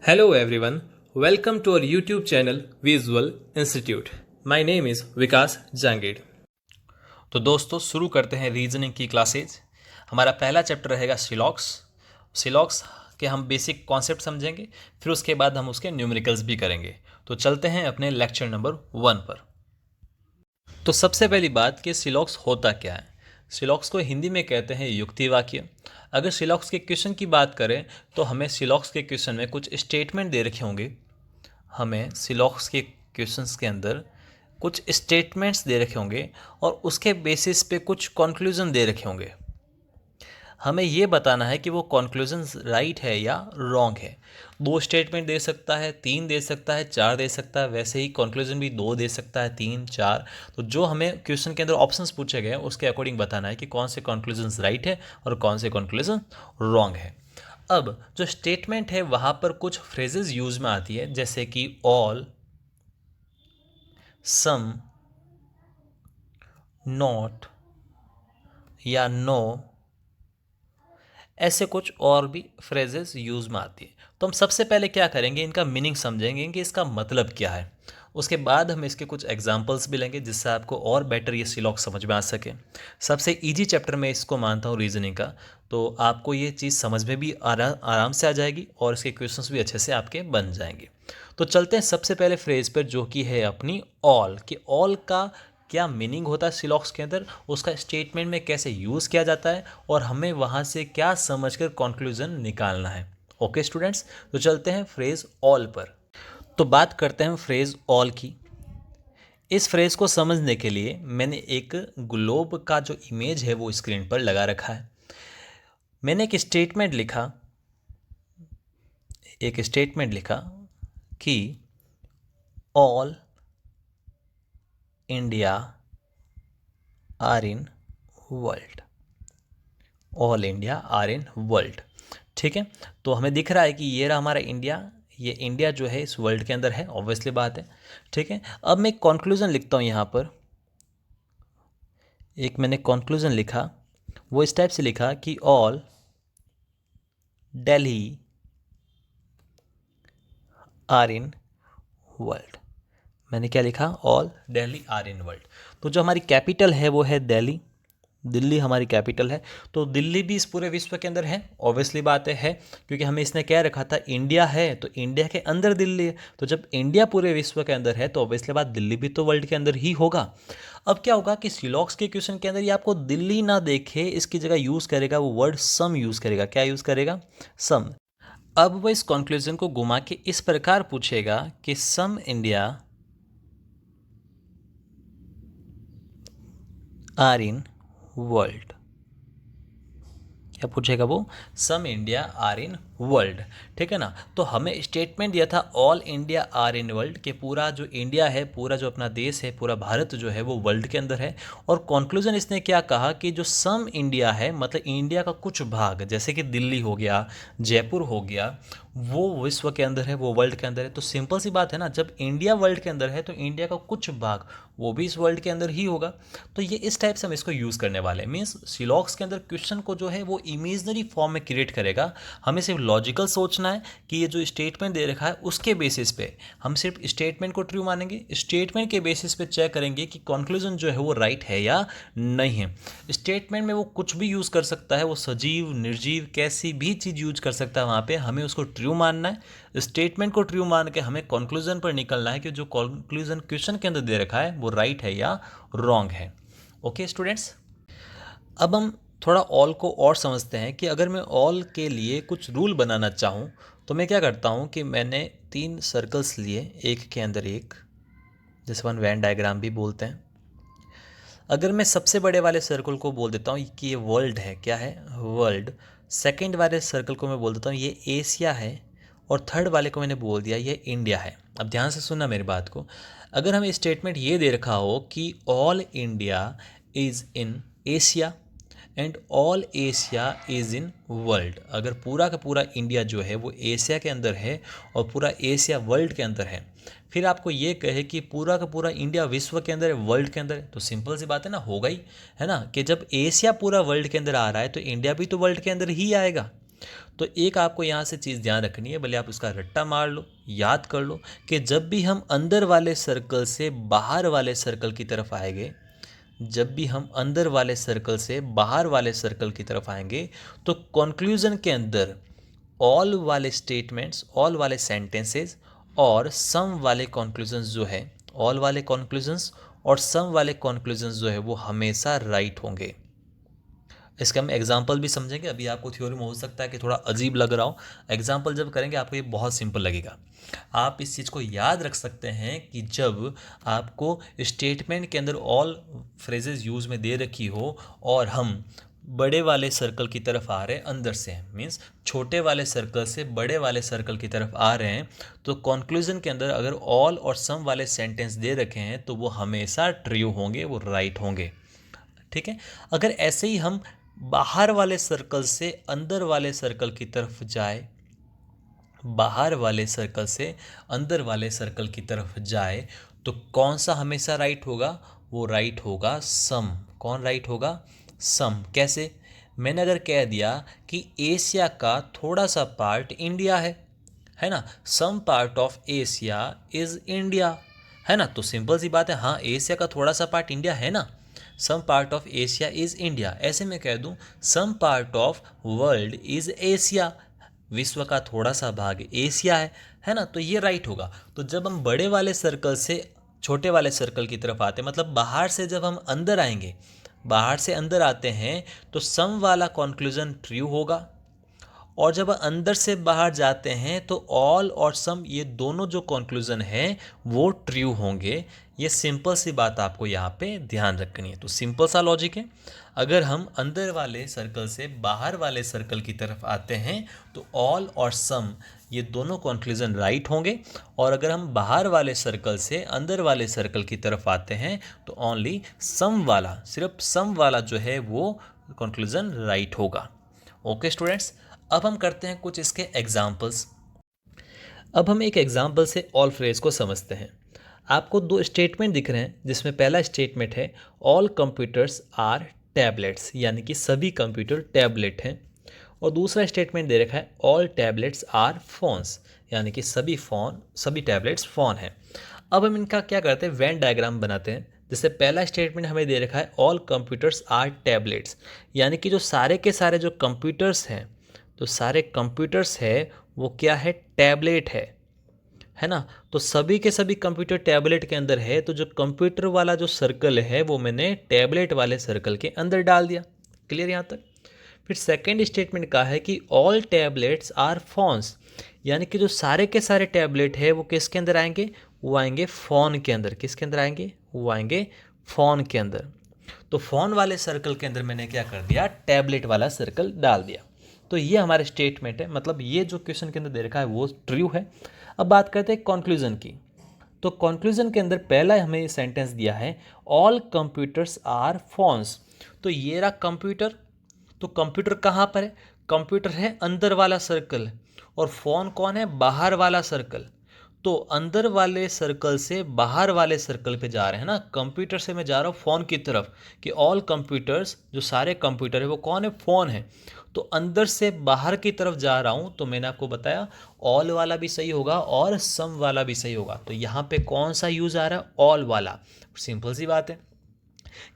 Hello everyone, welcome to our YouTube channel Visual Institute. My name is Vikas Jangid. तो दोस्तों शुरू करते हैं रीजनिंग की क्लासेज। हमारा पहला चैप्टर रहेगा सिलॉक्स के हम बेसिक कॉन्सेप्ट समझेंगे, फिर उसके बाद हम उसके न्यूमेरिकल्स भी करेंगे। तो चलते हैं अपने लेक्चर नंबर 1 पर। तो सबसे पहली बात कि सिलॉक्स होता क्या है। सिलॉक्स को हिंदी में कहते हैं युक्ति वाक्य। अगर सिलॉक्स के क्वेश्चन की बात करें तो हमें सिलॉक्स के क्वेश्चन में कुछ स्टेटमेंट दे रखे होंगे। हमें सिलॉक्स के क्वेश्चंस के अंदर कुछ स्टेटमेंट्स दे रखे होंगे और उसके बेसिस पे कुछ कंक्लूजन दे रखे होंगे। हमें ये बताना है कि वो कंक्लूजन राइट है या रॉन्ग है। 2 स्टेटमेंट दे सकता है, 3 दे सकता है, 4 दे सकता है, वैसे ही कंक्लूजन भी 2 दे सकता है, 3, 4। तो जो हमें क्वेश्चन के अंदर ऑप्शंस पूछे गए हैं उसके अकॉर्डिंग बताना है कि कौन से कंक्लूजन्स राइट है और कौन से कंक्लूजन रॉन्ग है। अब जो स्टेटमेंट है वहाँ पर कुछ फ्रेजेस यूज में आती है, जैसे कि ऑल, सम, नॉट या नो, ऐसे कुछ और भी फ्रेजेस यूज में आती है। तो हम सबसे पहले क्या करेंगे, इनका मीनिंग समझेंगे कि इसका मतलब क्या है। उसके बाद हम इसके कुछ एग्जांपल्स भी लेंगे जिससे आपको और बेटर ये सिलॉक्स समझ में आ सके। सबसे इजी चैप्टर मैं इसको मानता हूँ रीजनिंग का, तो आपको ये चीज़ समझ में भी आराम से आ जाएगी और इसके क्वेश्चंस भी अच्छे से आपके बन जाएंगे। तो चलते हैं सबसे पहले फ्रेज पर, जो कि है अपनी ऑल। कि ऑल का क्या मीनिंग होता है सिलॉक्स के अंदर, उसका स्टेटमेंट में कैसे यूज़ किया जाता है और हमें वहाँ से क्या समझकर कंक्लूजन निकालना है। ओके स्टूडेंट्स, तो चलते हैं फ्रेज ऑल पर। तो बात करते हैं फ्रेज ऑल की। इस फ्रेज को समझने के लिए मैंने एक ग्लोब का जो इमेज है वो स्क्रीन पर लगा रखा है। मैंने एक स्टेटमेंट लिखा कि all India are in world. All India are in world. ठीक है, तो हमें दिख रहा है कि ये रहा हमारा इंडिया। ये इंडिया जो है इस वर्ल्ड के अंदर है, ऑब्वियसली बात है। ठीक है, अब मैं एक कंक्लूजन लिखता हूँ यहाँ पर। एक मैंने कंक्लूजन लिखा, वो इस टाइप से लिखा कि all Delhi are in world. मैंने क्या लिखा, all Delhi are in world. तो जो हमारी कैपिटल है वो है दिल्ली। दिल्ली हमारी कैपिटल है, तो दिल्ली भी इस पूरे विश्व के अंदर है, ऑब्वियसली बात है, क्योंकि हमें इसने क्या रखा था, इंडिया है तो इंडिया के अंदर दिल्ली है। तो जब इंडिया पूरे विश्व के अंदर है तो ऑब्वियसली बात दिल्ली भी तो वर्ल्ड के अंदर ही होगा। अब क्या होगा कि सिलॉक्स के क्वेश्चन के अंदर ये आपको दिल्ली ना देखे, इसकी जगह यूज़ करेगा वो वर्ड सम यूज़ करेगा। क्या यूज़ करेगा, सम। अब वो इस कंक्लूजन को घुमा के इस प्रकार पूछेगा कि some India are in world. क्या पूछेगा वो, some India are in world. ठीक है ना, तो हमें स्टेटमेंट दिया था all India are in world, कि पूरा जो इंडिया है, पूरा जो अपना देश है, पूरा भारत जो है वो वर्ल्ड के अंदर है। और कंक्लूजन इसने क्या कहा कि जो सम इंडिया है, मतलब इंडिया का कुछ भाग, जैसे कि दिल्ली हो गया, जयपुर हो गया, वो विश्व के अंदर है, वो वर्ल्ड के अंदर है। तो सिंपल सी बात है ना, जब इंडिया वर्ल्ड के अंदर है तो इंडिया का कुछ भाग वो भी इस वर्ल्ड के अंदर ही होगा। तो ये इस टाइप से हम इसको यूज़ करने वाले हैं। मीन्स सिलॉक्स के अंदर क्वेश्चन को जो है वो इमेजनरी फॉर्म में क्रिएट करेगा। हमें सिर्फ लॉजिकल सोचना है कि ये जो स्टेटमेंट दे रखा है उसके बेसिस पे हम सिर्फ स्टेटमेंट को ट्रू मानेंगे। स्टेटमेंट के बेसिस पे चेक करेंगे कि कंक्लूजन जो है वो राइट है या नहीं है। स्टेटमेंट में वो कुछ भी यूज़ कर सकता है, वो सजीव निर्जीव कैसी भी चीज़ यूज कर सकता है। वहाँ पे हमें उसको ट्रू मानना है। स्टेटमेंट को ट्रू मान के हमें कंक्लूजन पर निकलना है कि जो कंक्लूजन क्वेश्चन के अंदर दे रखा है वो राइट है या रॉन्ग है। ओके स्टूडेंट्स, अब हम थोड़ा ऑल को और समझते हैं कि अगर मैं ऑल के लिए कुछ रूल बनाना चाहूँ तो मैं क्या करता हूँ कि मैंने 3 सर्कल्स लिए, एक के अंदर एक, जिसे वन वैन डायग्राम भी बोलते हैं। अगर मैं सबसे बड़े वाले सर्कल को बोल देता हूँ कि ये वर्ल्ड है, क्या है, वर्ल्ड। सेकंड वाले सर्कल को मैं बोल देता हूँ ये एशिया है, और थर्ड वाले को मैंने बोल दिया ये इंडिया है। अब ध्यान से सुनना मेरी बात को। अगर हमें स्टेटमेंट ये दे रखा हो कि all India is in Asia and all Asia is in world, अगर पूरा का पूरा इंडिया जो है वो एशिया के अंदर है और पूरा एशिया वर्ल्ड के अंदर है, फिर आपको ये कहे कि पूरा का पूरा इंडिया विश्व के अंदर है, वर्ल्ड के अंदर है, तो सिंपल सी बात है ना, होगा ही, है ना, कि जब एशिया पूरा वर्ल्ड के अंदर आ रहा है तो इंडिया भी तो वर्ल्ड के अंदर ही आएगा। तो एक आपको यहाँ से चीज़ ध्यान रखनी है, भले आप उसका रट्टा मार लो, याद कर लो कि जब भी हम अंदर वाले सर्कल से बाहर वाले सर्कल की तरफ आएंगे, जब भी हम अंदर वाले सर्कल से बाहर वाले सर्कल की तरफ आएंगे तो कंक्लूजन के अंदर ऑल वाले स्टेटमेंट्स, ऑल वाले सेंटेंसेस और सम वाले कंक्लूजन्स जो है, ऑल वाले कंक्लूजन्स और सम वाले कंक्लूजन्स जो है वो हमेशा राइट होंगे। इसका हम एग्जाम्पल भी समझेंगे। अभी आपको थ्योरी में हो सकता है कि थोड़ा अजीब लग रहा हो, एग्जाम्पल जब करेंगे आपको ये बहुत सिंपल लगेगा। आप इस चीज़ को याद रख सकते हैं कि जब आपको स्टेटमेंट के अंदर ऑल फ्रेजेस यूज़ में दे रखी हो और हम बड़े वाले सर्कल की तरफ आ रहे हैं अंदर से, मीन्स छोटे वाले सर्कल से बड़े वाले सर्कल की तरफ आ रहे हैं, तो कंक्लूजन के अंदर अगर ऑल और सम वाले सेंटेंस दे रखे हैं तो वो हमेशा ट्रू होंगे, वो राइट होंगे। ठीक है। अगर ऐसे ही हम बाहर वाले सर्कल से अंदर वाले सर्कल की तरफ जाए, बाहर वाले सर्कल से अंदर वाले सर्कल की तरफ जाए तो कौन सा हमेशा राइट होगा? वो राइट होगा सम। कौन राइट होगा? सम। कैसे? मैंने अगर कह दिया कि एशिया का थोड़ा सा पार्ट इंडिया है ना, some part of Asia is India, है ना, तो सिंपल सी बात है, हाँ एशिया का थोड़ा सा पार्ट इंडिया है ना, some part of Asia is India. ऐसे में कह दूं some part of world is Asia, विश्व का थोड़ा सा भाग एशिया है ना, तो ये राइट होगा। तो जब हम बड़े वाले सर्कल से छोटे वाले सर्कल की तरफ आते हैं, मतलब बाहर से जब हम अंदर आएंगे, बाहर से अंदर आते हैं तो सम वाला कंक्लूजन ट्रू होगा, और जब अंदर से बाहर जाते हैं तो ऑल और सम ये दोनों जो कंक्लूजन है वो ट्रू होंगे। ये सिंपल सी बात आपको यहाँ पे ध्यान रखनी है। तो सिंपल सा लॉजिक है, अगर हम अंदर वाले सर्कल से बाहर वाले सर्कल की तरफ आते हैं तो ऑल और सम ये दोनों कंक्लूजन राइट होंगे, और अगर हम बाहर वाले सर्कल से अंदर वाले सर्कल की तरफ आते हैं तो ओनली सम वाला, सिर्फ सम वाला जो है वो कंक्लूजन राइट होगा। ओके स्टूडेंट्स, अब हम करते हैं कुछ इसके एग्जाम्पल्स। अब हम एक एग्जाम्पल से ऑल फ्रेज को समझते हैं। आपको दो स्टेटमेंट दिख रहे हैं, जिसमें पहला स्टेटमेंट है ऑल कंप्यूटर्स आर टैबलेट्स, यानी कि सभी कंप्यूटर टैबलेट हैं, और दूसरा स्टेटमेंट दे रखा है ऑल टैबलेट्स आर फोन्स, यानी कि सभी टैबलेट्स फ़ोन हैं। अब हम इनका क्या करते हैं, वेन डायग्राम बनाते हैं। जैसे पहला स्टेटमेंट हमें दे रखा है ऑल कंप्यूटर्स आर टैबलेट्स, यानी कि जो सारे के सारे जो कंप्यूटर्स हैं, तो सारे कंप्यूटर्स है वो क्या है, टैबलेट है ना, तो सभी के सभी कंप्यूटर टैबलेट के अंदर है, तो जो कंप्यूटर वाला जो सर्कल है वो मैंने टैबलेट वाले सर्कल के अंदर डाल दिया। क्लियर यहाँ तक? फिर सेकंड स्टेटमेंट का है कि ऑल टैबलेट्स आर फोन्स, यानी कि जो सारे के सारे टैबलेट है वो किसके अंदर आएंगे, वो आएंगे फ़ोन के अंदर। किसके अंदर आएंगे? वो आएंगे फ़ोन के अंदर। तो फ़ोन वाले सर्कल के अंदर मैंने क्या कर दिया, टैबलेट वाला सर्कल डाल दिया। तो ये हमारे स्टेटमेंट है, मतलब ये जो क्वेश्चन के अंदर दे रखा है वो ट्रू है। अब बात करते हैं कंक्लूजन की। तो कंक्लूजन के अंदर पहला हमें सेंटेंस दिया है ऑल कंप्यूटर्स आर फोन्स। तो ये रहा कंप्यूटर, तो कंप्यूटर कहाँ पर है, कंप्यूटर है अंदर वाला सर्कल, और फ़ोन कौन है, बाहर वाला सर्कल। तो अंदर वाले सर्कल से बाहर वाले सर्कल पे जा रहे हैं ना, कंप्यूटर से मैं जा रहा हूँ फ़ोन की तरफ, कि ऑल कंप्यूटर्स, जो सारे कंप्यूटर है वो कौन है, फ़ोन है। तो अंदर से बाहर की तरफ जा रहा हूँ, तो मैंने आपको बताया ऑल वाला भी सही होगा और सम वाला भी सही होगा। तो यहाँ पे कौन सा यूज़ आ रहा है, ऑल वाला। सिंपल सी बात है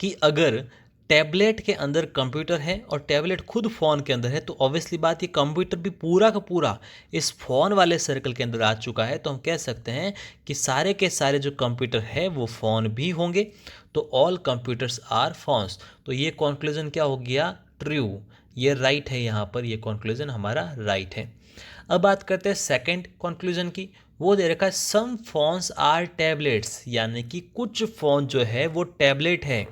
कि अगर टैबलेट के अंदर कंप्यूटर है और टैबलेट खुद फ़ोन के अंदर है, तो ऑब्वियसली बात ये कंप्यूटर भी पूरा का पूरा इस फ़ोन वाले सर्कल के अंदर आ चुका है, तो हम कह सकते हैं कि सारे के सारे जो कंप्यूटर है वो फ़ोन भी होंगे। तो ऑल कंप्यूटर्स आर फोन्स, तो ये कंक्लूजन क्या हो गया, ट्रू, ये राइट है, यहाँ पर ये कंक्लूजन हमारा राइट है। अब बात करते हैं सेकंड कंक्लूजन की। वो दे रखा है सम फोन्स आर टैबलेट्स, यानी कि कुछ फ़ोन जो है वो टैबलेट है।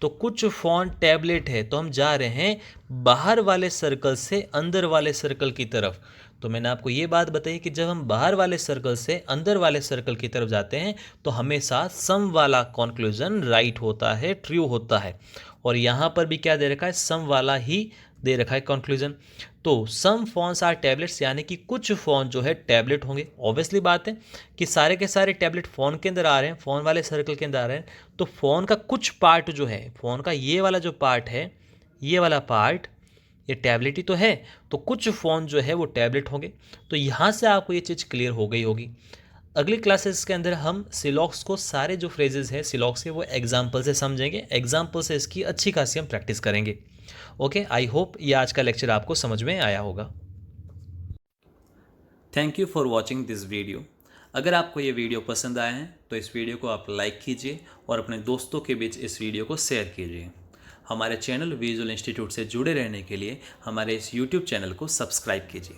तो कुछ फ़ोन टैबलेट है, तो हम जा रहे हैं बाहर वाले सर्कल से अंदर वाले सर्कल की तरफ। तो मैंने आपको ये बात बताई कि जब हम बाहर वाले सर्कल से अंदर वाले सर्कल की तरफ जाते हैं तो हमेशा सम वाला कंक्लूजन राइट होता है, ट्रू होता है। और यहाँ पर भी क्या दे रखा है, सम वाला ही दे रखा है कंक्लूजन। तो सम फोन्स आर टैबलेट्स, यानी कि कुछ फ़ोन जो है टैबलेट होंगे। ऑब्वियसली बात है कि सारे के सारे टैबलेट फ़ोन के अंदर आ रहे हैं, फ़ोन वाले सर्कल के अंदर आ रहे हैं, तो फ़ोन का कुछ पार्ट जो है, फ़ोन का ये वाला जो पार्ट है, ये वाला पार्ट ये टैबलेट ही तो है, तो कुछ फ़ोन जो है वो टैबलेट होंगे। तो यहाँ से आपको ये चीज़ क्लियर हो गई होगी। अगली क्लासेस के अंदर हम सिलॉक्स को सारे जो फ्रेजेस है सिलॉक्स के वो एग्जाम्पल से समझेंगे, एग्जाम्पल से इसकी अच्छी खासी हम प्रैक्टिस करेंगे। ओके, आई होप ये आज का लेक्चर आपको समझ में आया होगा। Thank you for watching this video. अगर आपको ये वीडियो पसंद आया है तो इस वीडियो को आप लाइक कीजिए और अपने दोस्तों के बीच इस वीडियो को शेयर कीजिए। हमारे चैनल विजुअल इंस्टीट्यूट से जुड़े रहने के लिए हमारे इस यूट्यूब चैनल को सब्सक्राइब कीजिए।